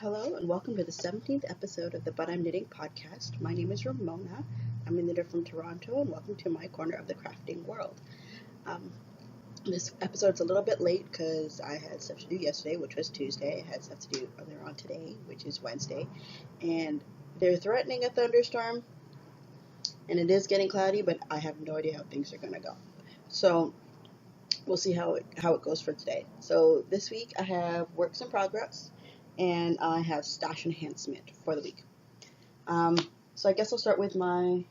Hello and welcome to the 17th episode of the But I'm Knitting podcast. My name is Ramona. I'm a knitter from Toronto and welcome to my corner of the crafting world. This episode's a little bit late because I had stuff to do yesterday, which was Tuesday. I had stuff to do earlier on today, which is Wednesday. And they're threatening a thunderstorm and it is getting cloudy, but I have no idea how things are going to go. So we'll see how it goes for today. So this week I have works in progress and I have stash enhancement for the week. So I guess I'll start with we'll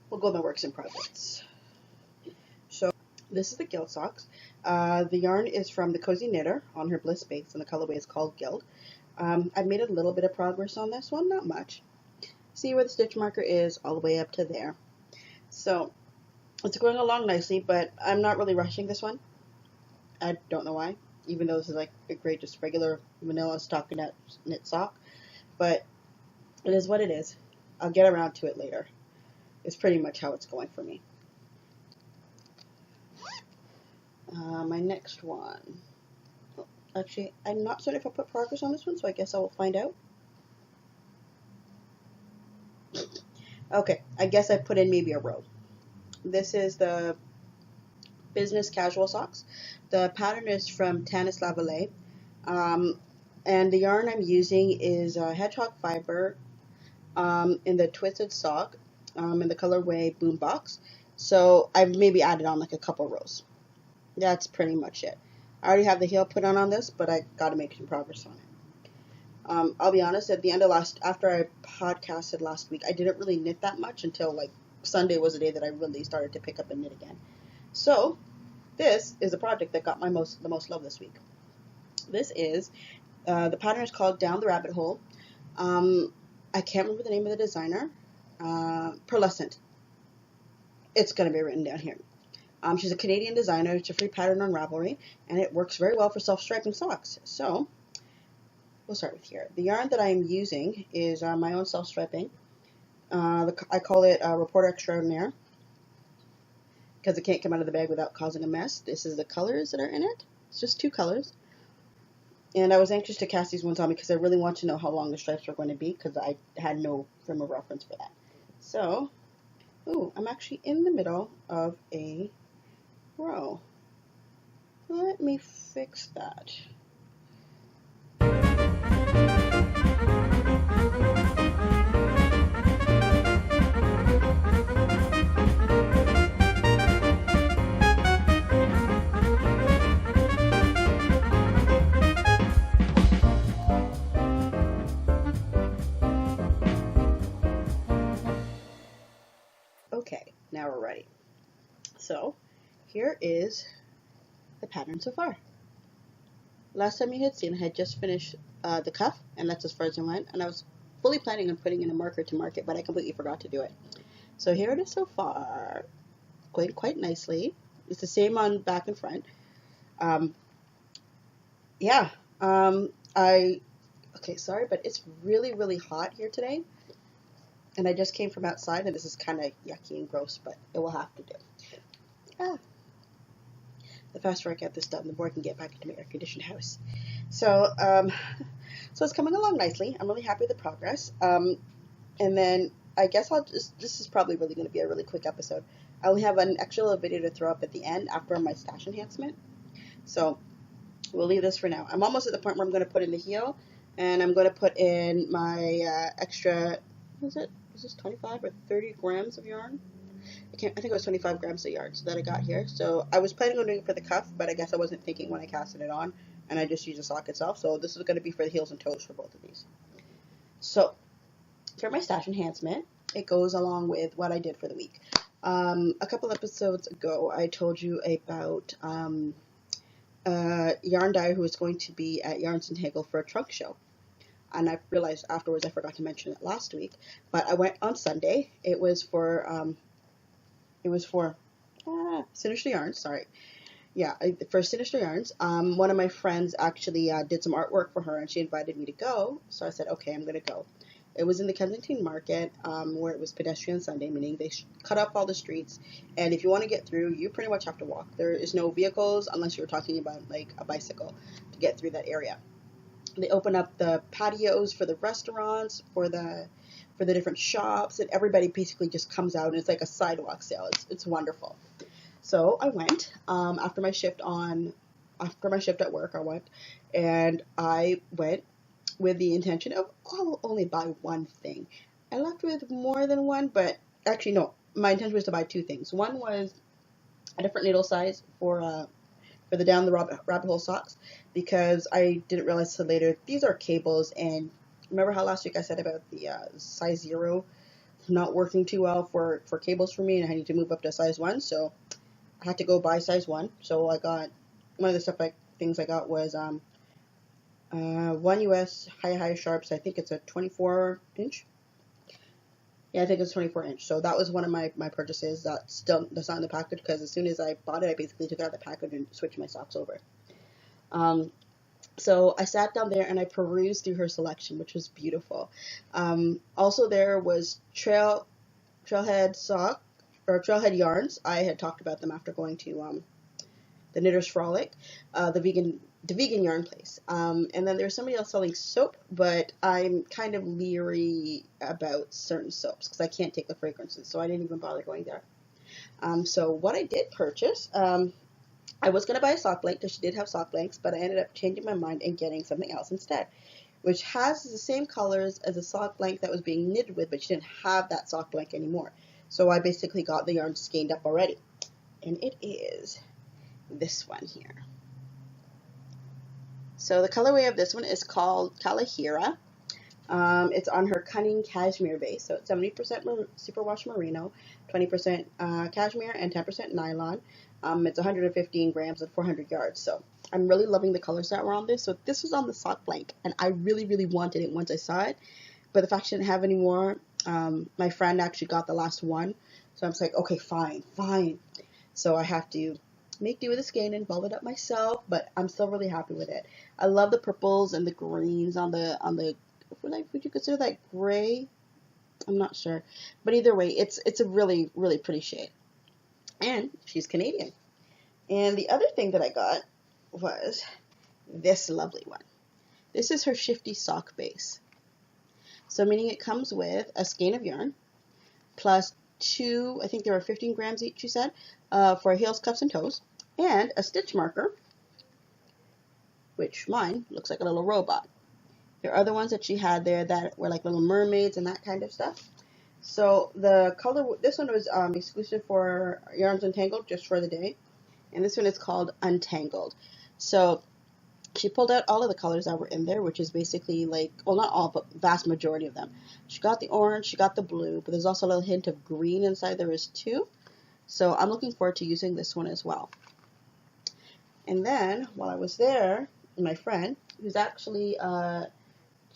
go with my works in progress. So this is the Guild socks. The yarn is from the Cozy Knitter on her Bliss Bakes, and the colorway is called Guild. I've made a little bit of progress on this one, not much. See where the stitch marker is, all the way up to there. So it's going along nicely, but I'm not really rushing this one. I don't know why, even though this is like a great, just regular vanilla stockinette knit sock. But it is what it is. I'll get around to it later. It's pretty much how it's going for me. My next one. Actually, I'm not certain if I put progress on this one, so I guess I will find out. Okay, I guess I put in maybe a row. This is the business casual socks. The pattern is from Tanis Ravelry, and the yarn I'm using is hedgehog fiber in the twisted sock in the colorway Boombox. So I've maybe added on like a couple rows. That's pretty much it. I already have the heel put on this, but I got to make some progress on it. I'll be honest, at the end of after I podcasted last week, I didn't really knit that much until like Sunday was the day that I really started to pick up and knit again. So this is a project that got the most love this week. This is, the pattern is called Down the Rabbit Hole. I can't remember the name of the designer. Pearlescent. It's going to be written down here. She's a Canadian designer. It's a free pattern on Ravelry, and it works very well for self-striping socks. So we'll start with here. The yarn that I'm using is my own self-striping. I call it Reporter Extraordinaire because it can't come out of the bag without causing a mess. This is the colors that are in it. It's just 2 colors. And I was anxious to cast these ones on because I really want to know how long the stripes were going to be because I had no frame of reference for that. So, I'm actually in the middle of a row. Let me fix that. Okay, now we're ready. So, here is the pattern so far. Last time you had seen, I had just finished the cuff, and that's as far as I went, and I was fully planning on putting in a marker to mark it, but I completely forgot to do it. So here it is so far, going quite nicely. It's the same on back and front. Okay, sorry, but it's really, really hot here today. And I just came from outside, and this is kind of yucky and gross, but it will have to do. The faster I get this done, the more I can get back into my air-conditioned house. So it's coming along nicely. I'm really happy with the progress. And then I guess this is probably really going to be a really quick episode. I only have an extra little video to throw up at the end after my stash enhancement. So we'll leave this for now. I'm almost at the point where I'm going to put in the heel, and I'm going to put in my extra, is this 25 or 30 grams of yarn? I think it was 25 grams of yarn that I got here. So I was planning on doing it for the cuff, but I guess I wasn't thinking when I casted it on, and I just used the sock itself. So this is going to be for the heels and toes for both of these. So for my stash enhancement, it goes along with what I did for the week. A couple episodes ago, I told you about yarn dyer who was going to be at Yarns and Haggle for a trunk show. And I realized afterwards I forgot to mention it last week, but I went on Sunday. It was for Sinister Yarns, sorry. Yeah, for Sinister Yarns. One of my friends actually did some artwork for her, and she invited me to go, so I said, okay, I'm going to go. It was in the Kensington Market, where it was pedestrian Sunday, meaning they cut up all the streets, and if you want to get through, you pretty much have to walk. There is no vehicles unless you're talking about like a bicycle to get through that area. they open up the patios for the restaurants, for the different shops, and everybody basically just comes out, and it's like a sidewalk sale. It's wonderful. So I went after my shift at work. I went, and I went with the intention of, oh, I'll only buy one thing. I left with more than one, but actually no. My intention was to buy two things. One was a different needle size for the down the rabbit hole socks, because I didn't realize till later these are cables, and remember how last week I said about the size 0 not working too well for cables for me, and I need to move up to size 1, so I had to go buy size 1. So I got one of the things I got was one US high sharps. I think it's a 24 inch. Yeah, I think it's 24 inch. So that was one of my purchases that's not in the package, because as soon as I bought it, I basically took it out of the package and switched my socks over. So I sat down there and I perused through her selection, which was beautiful. Also, there was trailhead yarns. I had talked about them after going to the Knitter's Frolic, the vegan yarn place. And then there's somebody else selling soap, but I'm kind of leery about certain soaps because I can't take the fragrances, so I didn't even bother going there. So what I did purchase, I was going to buy a sock blank because she did have sock blanks, but I ended up changing my mind and getting something else instead, which has the same colors as a sock blank that was being knitted with, but she didn't have that sock blank anymore. So I basically got the yarn skeined up already. And it is this one here. So the colorway of this one is called Kalahira. It's on her Cunning Cashmere base. So it's 70% superwash merino, 20% cashmere, and 10% nylon. It's 115 grams and 400 yards. So I'm really loving the colors that were on this. So this was on the sock blank, and I really, really wanted it once I saw it. But the fact she didn't have any more, my friend actually got the last one. So I was like, okay, fine. So I have to make do with the skein and bulb it up myself, but I'm still really happy with it. I love the purples and the greens on the would you consider that gray? I'm not sure. But either way, it's a really, really pretty shade. And she's Canadian. And the other thing that I got was this lovely one. This is her Shifty sock base. So meaning it comes with a skein of yarn plus 2, I think there were 15 grams each, she said, for heels, cuffs, and toes, and a stitch marker, which mine looks like a little robot. There are other ones that she had there that were like little mermaids and that kind of stuff. So the color, this one was exclusive for Yarns Untangled, just for the day, and this one is called Untangled. So she pulled out all of the colors that were in there, which is basically like, well, not all, but vast majority of them. She got the orange, she got the blue, but there's also a little hint of green inside there is too. So I'm looking forward to using this one as well. And then while I was there, my friend, who's actually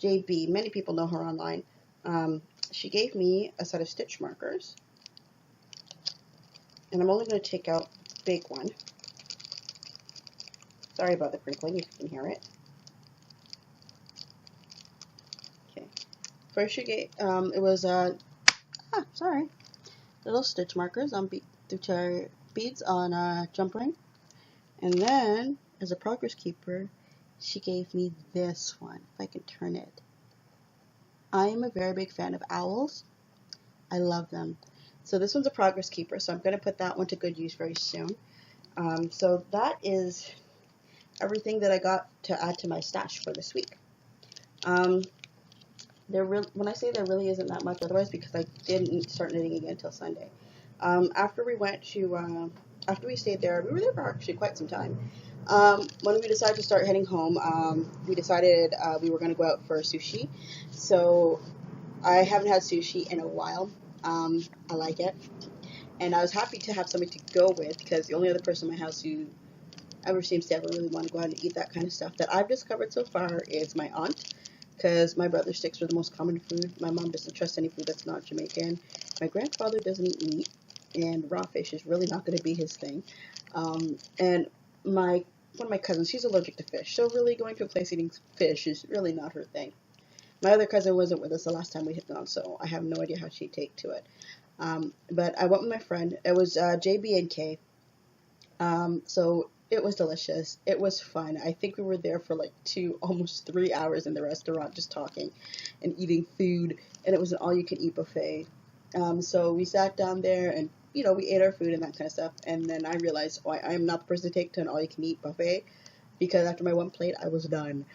JB, many people know her online, she gave me a set of stitch markers. And I'm only going to take out the big one. Sorry about the crinkling, if you can hear it. Okay. First she gave, it was, little stitch markers on beads on jump ring. And then, as a progress keeper, she gave me this one, if I can turn it. I am a very big fan of owls. I love them. So this one's a progress keeper, so I'm going to put that one to good use very soon. So that is everything that I got to add to my stash for this week. When I say there really isn't that much otherwise, because I didn't start knitting again until Sunday. After we stayed there, we were there for actually quite some time. When we decided to start heading home, we decided we were going to go out for sushi. So I haven't had sushi in a while. I like it. And I was happy to have somebody to go with, because the only other person in my house who ever seems to ever really want to go out and eat that kind of stuff that I've discovered so far is my aunt, because my brother sticks with the most common food. My mom doesn't trust any food that's not Jamaican. My grandfather doesn't eat meat, and raw fish is really not going to be his thing. And one of my cousins, she's allergic to fish, so really going to a place eating fish is really not her thing. My other cousin wasn't with us the last time we had gone, so I have no idea how she'd take to it. But I went with my friend. It was JB and K. So It was delicious. It was fun. I think we were there for like almost 3 hours in the restaurant just talking and eating food, and it was an all-you-can-eat buffet. So we sat down there and we ate our food and that kind of stuff. And then I realized, oh, I am not the person to take to an all-you-can-eat buffet because after my one plate, I was done.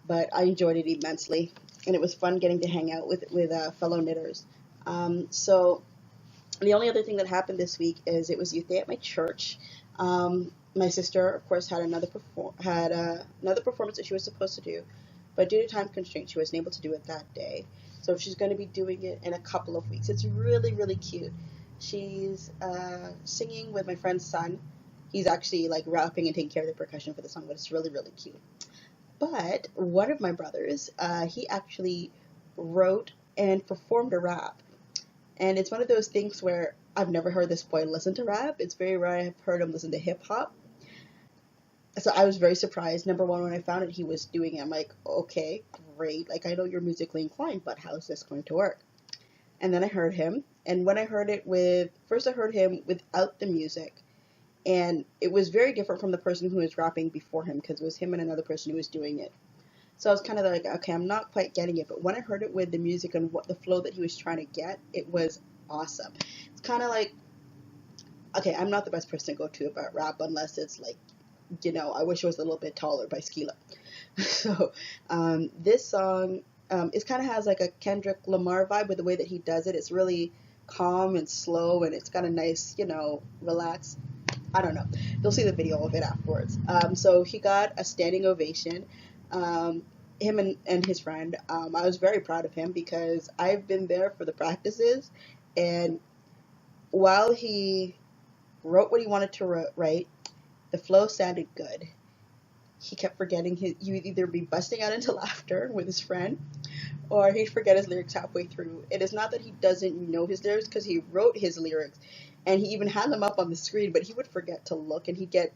But I enjoyed it immensely, and it was fun getting to hang out with fellow knitters. So the only other thing that happened this week is it was youth day at my church. My sister, of course, had another performance that she was supposed to do, but due to time constraints, she wasn't able to do it that day. So she's going to be doing it in a couple of weeks. It's really, really cute. She's singing with my friend's son. He's actually like rapping and taking care of the percussion for the song, but it's really, really cute. But one of my brothers, he actually wrote and performed a rap. And it's one of those things where I've never heard this boy listen to rap. It's very rare I've heard him listen to hip hop. So I was very surprised. Number one, when I found it, he was doing it. I'm like, okay, great. Like, I know you're musically inclined, but how is this going to work? And then I heard him. And when I heard it first I heard him without the music. And it was very different from the person who was rapping before him because it was him and another person who was doing it. So I was kind of like, okay, I'm not quite getting it. But when I heard it with the music and what the flow that he was trying to get, it was awesome. It's kind of like, okay, I'm not the best person to go to about rap unless it's like, I Wish I Was a Little Bit Taller by Skila. So this song, it kind of has like a Kendrick Lamar vibe with the way that he does it. It's really calm and slow, and it's got a nice, relaxed. I don't know. You'll see the video of it afterwards. So he got a standing ovation. Him and his friend. I was very proud of him because I've been there for the practices, and while he wrote what he wanted to write, the flow sounded good. He kept forgetting he would either be busting out into laughter with his friend, or he'd forget his lyrics halfway through. It is not that he doesn't know his lyrics, because he wrote his lyrics, and he even had them up on the screen, but he would forget to look, and he'd get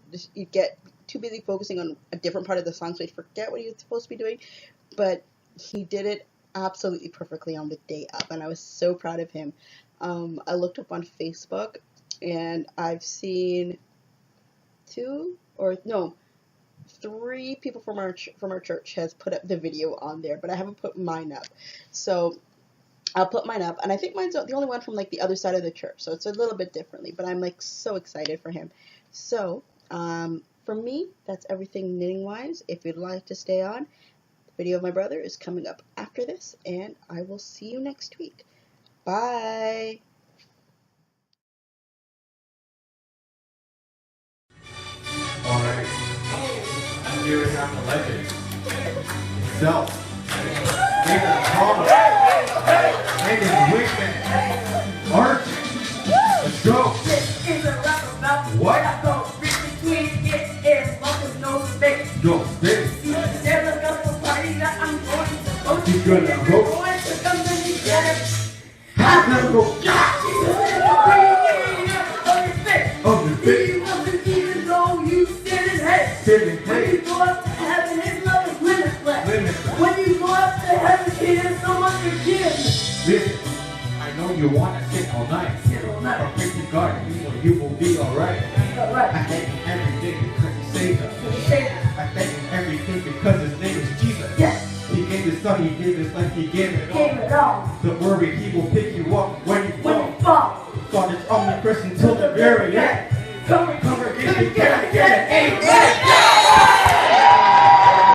too busy focusing on a different part of the song, so he'd forget what he was supposed to be doing. But he did it absolutely perfectly on the day up, and I was so proud of him. I looked up on Facebook, and I've seen 3 people from our church has put up the video on there, but I haven't put mine up. So I'll put mine up, and I think mine's the only one from like the other side of the church, so it's a little bit differently, but I'm like so excited for him. So for me, that's everything knitting wise. If you'd like to stay on, the video of my brother is coming up after this, and I will see you next week. Bye. Alright, I'm here to have the legend itself. Nathan Palmer, Nathan Wickman, Art. Let's go. This is a rap about What? I go between it and focus, no space. Go, space. There's a gospel party that I'm going to go to. He's gonna And go. we're going to come together. Have them go. On the He face. wasn't even though you sit in heaven. Sitting When you place. go up to heaven, his love is limitless. Limitless. When you go up to heaven, he has so much forgiveness. Listen, I know you wanna sit all night. Sit all night. But pray to God, you know you will be alright. All right. I thank him every day because he saved us. So we say that. I thank him every day because his name is Jesus. Yes. He gave his son, he gave his life, he gave it Gave all. it all. Don't worry, he will pick you up when you When fall. you fall. God is omnipresent till the very end. Come Come again, again, again, amen.